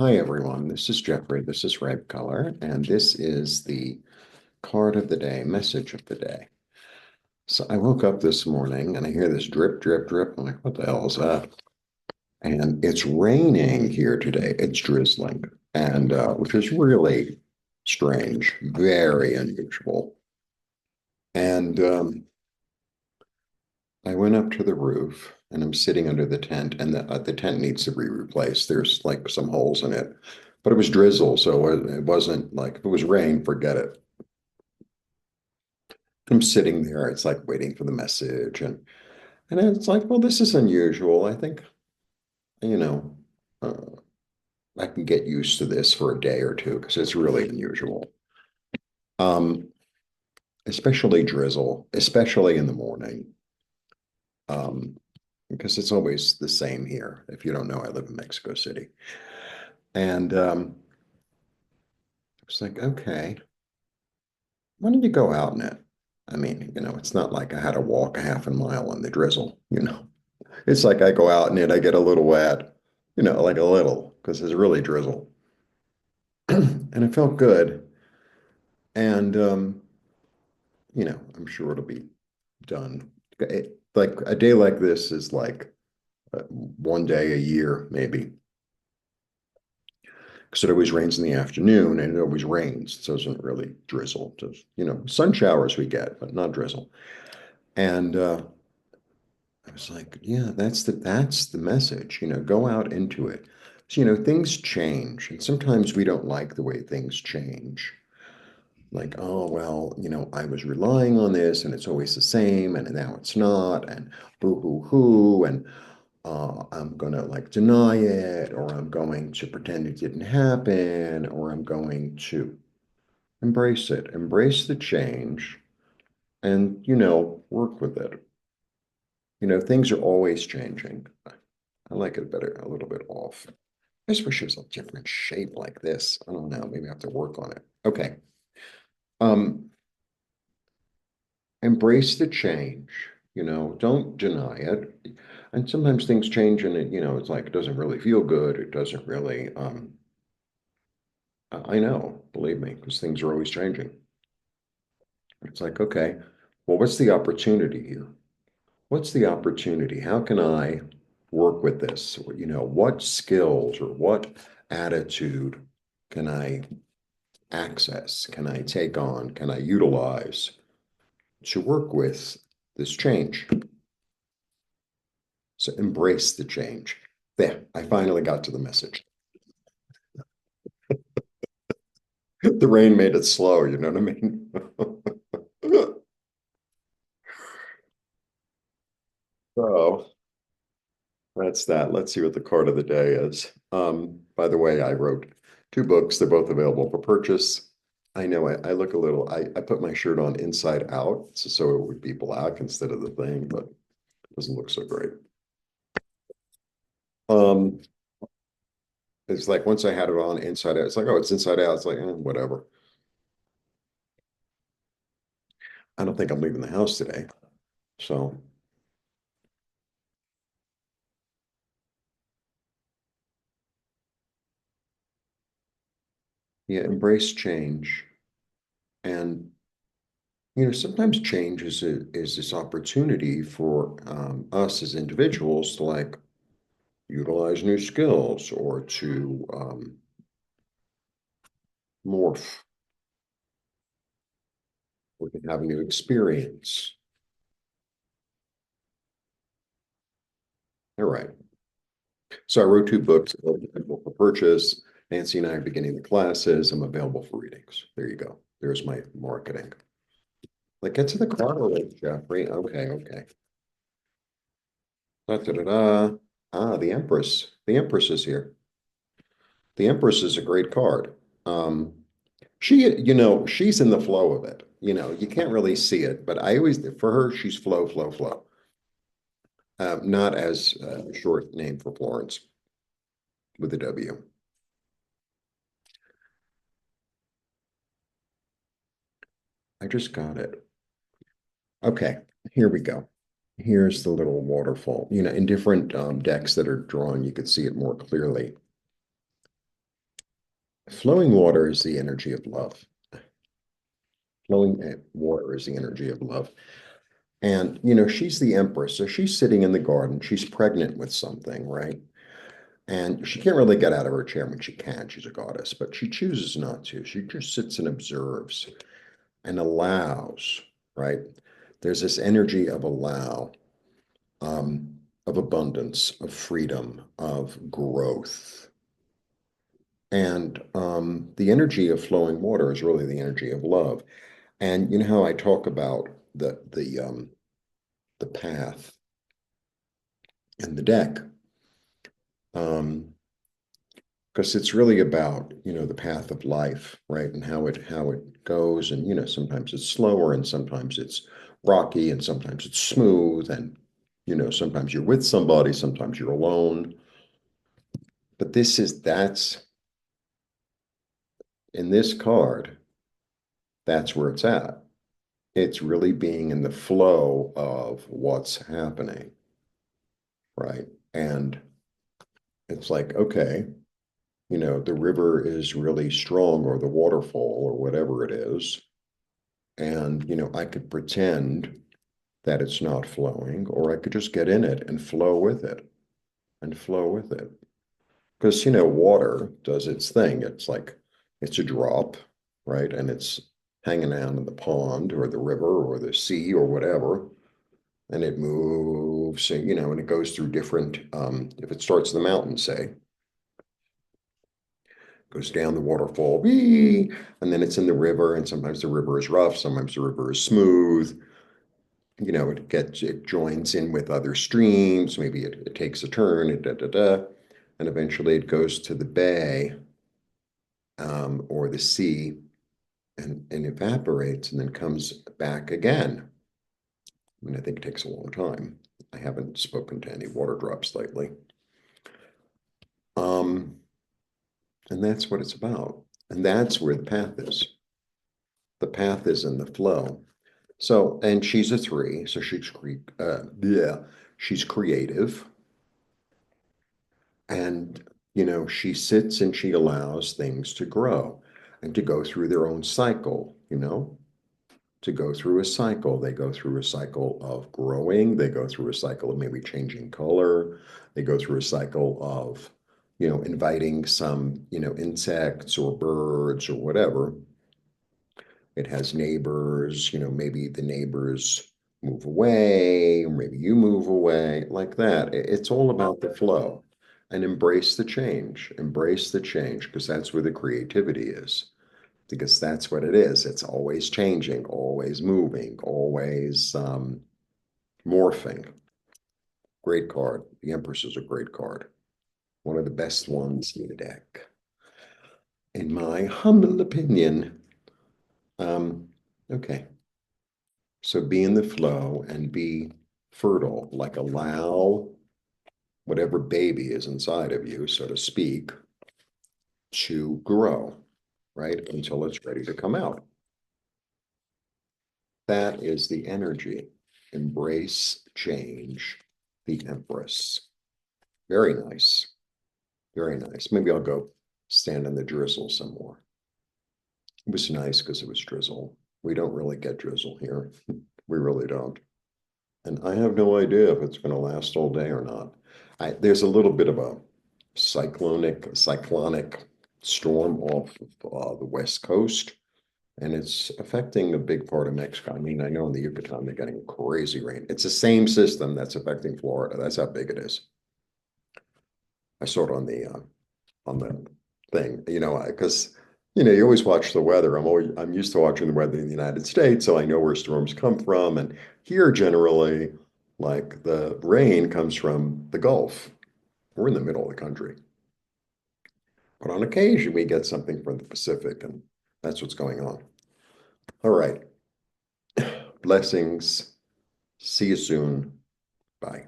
Hi everyone, this is Jeffrey, this is Red Color, and this is the card of the day, message of the day. So I woke up this morning and I hear this drip, drip, drip. I'm like, what the hell is that? And it's raining here today. It's drizzling, and which is really strange, very unusual. And I went up to the roof and I'm sitting under the tent, and the tent needs to be replaced. There's like some holes in it, but it was drizzle, so it wasn't like if it was rain, forget it. I'm sitting there, it's like waiting for the message, and it's like, well, this is unusual. I think, you know, uh, I can get used to this for a day or two because it's really unusual. Um, Especially drizzle, especially in the morning. Um, because it's always the same here. If you don't know, I live in Mexico City. And it's like, okay, why don't you go out in it? I mean, it's not like I had to walk a half a mile in the drizzle. It's like I go out in it, I get a little wet, like a little, because it's really drizzle. And it felt good. And, I'm sure it'll be done. Like a day like this is like one day a year, maybe. Because it always rains in the afternoon and it always rains. So it doesn't really drizzle. Just, sun showers we get, but not drizzle. And I was like, yeah, that's the message, go out into it. So, things change. And sometimes we don't like the way things change. Like, oh, well, I was relying on this and it's always the same and now it's not, and boo hoo hoo, and I'm gonna like deny it, or I'm going to pretend it didn't happen, or I'm going to embrace it, embrace the change, and work with it. Things are always changing. I like it better, a little bit off. I just wish it was a different shape like this. I don't know. Maybe I have to work on it. Okay. Um, Embrace the change, don't deny it. And sometimes things change and it's like it doesn't really feel good. It doesn't really, I know, believe me, because things are always changing. It's like, okay, well, what's the opportunity here? What's the opportunity? How can I work with this? What skills or what attitude can I access? Can I take on? Can I utilize to work with this change? So embrace the change. There, I finally got to the message. The rain made it slow, you know what I mean? So that's that. Let's see what the card of the day is. By the way, I wrote two books. They're both available for purchase. I know I look a little, I put my shirt on inside out so it would be black instead of the thing, but it doesn't look so great. Um, it's like once I had it on inside out, it's like, oh, it's inside out. It's like, whatever. I don't think I'm leaving the house today. So yeah, embrace change. And sometimes change is this opportunity for us as individuals to like utilize new skills or to morph or to have a new experience. All right. So I wrote two books available for purchase. Nancy and I are beginning the classes. I'm available for readings. There you go. There's my marketing. Like, get to the card already, Jeffrey. Okay, okay. Da, da, da, da. Ah, the Empress. The Empress is here. The Empress is a great card. She's in the flow of it. You can't really see it, but I always, for her, she's flow, flow, flow. Not as a short name for Florence with a W. I just got it. Okay, here we go. Here's the little waterfall. In different decks that are drawn, you could see it more clearly. Flowing water is the energy of love. Flowing water is the energy of love. And, she's the Empress. So she's sitting in the garden. She's pregnant with something, right? And she can't really get out of her chair when she can. She's a goddess, but she chooses not to. She just sits and observes and allows, right? There's this energy of allow, of abundance, of freedom, of growth. And the energy of flowing water is really the energy of love. And you know how I talk about the path in the deck, because it's really about the path of life, right, and how it goes, and sometimes it's slower, and sometimes it's rocky, and sometimes it's smooth, and sometimes you're with somebody, sometimes you're alone. But that's in this card, that's where it's at. It's really being in the flow of what's happening, right? And it's like, okay, the river is really strong or the waterfall or whatever it is. And, I could pretend that it's not flowing, or I could just get in it and flow with it and flow with it. Because, water does its thing. It's like it's a drop, right? And it's hanging out in the pond or the river or the sea or whatever. And it moves, and it goes through different, if it starts in the mountain, say, goes down the waterfall, wee, and then it's in the river, and sometimes the river is rough, sometimes the river is smooth. It joins in with other streams, maybe it takes a turn, and eventually it goes to the bay, or the sea, and evaporates and then comes back again. I mean, I think it takes a long time. I haven't spoken to any water drops lately. Um, and that's what it's about. And that's where the path is. The path is in the flow. So, and she's a 3, so she's creative, and she sits and she allows things to grow and to go through their own cycle. To go through a cycle. They go through a cycle of growing. They go through a cycle of maybe changing color. They go through a cycle of inviting some insects or birds or whatever. It has neighbors, maybe the neighbors move away, or maybe you move away, like that. It's all about the flow, and embrace the change. Embrace the change, because that's where the creativity is, because that's what it is. It's always changing, always moving, always morphing. Great card. The Empress is a great card. One of the best ones in the deck, in my humble opinion. Um, okay. So be in the flow and be fertile, like allow whatever baby is inside of you, so to speak, to grow, right? Until it's ready to come out. That is the energy. Embrace change, the Empress. Very nice. Very nice. Maybe I'll go stand in the drizzle some more. It was nice because it was drizzle. We don't really get drizzle here. We really don't. And I have no idea if it's going to last all day or not. There's a little bit of a cyclonic storm off of the west coast, and it's affecting a big part of Mexico. I mean, I know in the Yucatan they're getting crazy rain. It's the same system that's affecting Florida. That's how big it is. I saw it on the thing, because you always watch the weather. I'm used to watching the weather in the United States, so I know where storms come from. And here, generally, like the rain comes from the Gulf. We're in the middle of the country, but on occasion we get something from the Pacific, and that's what's going on. All right, blessings. See you soon. Bye.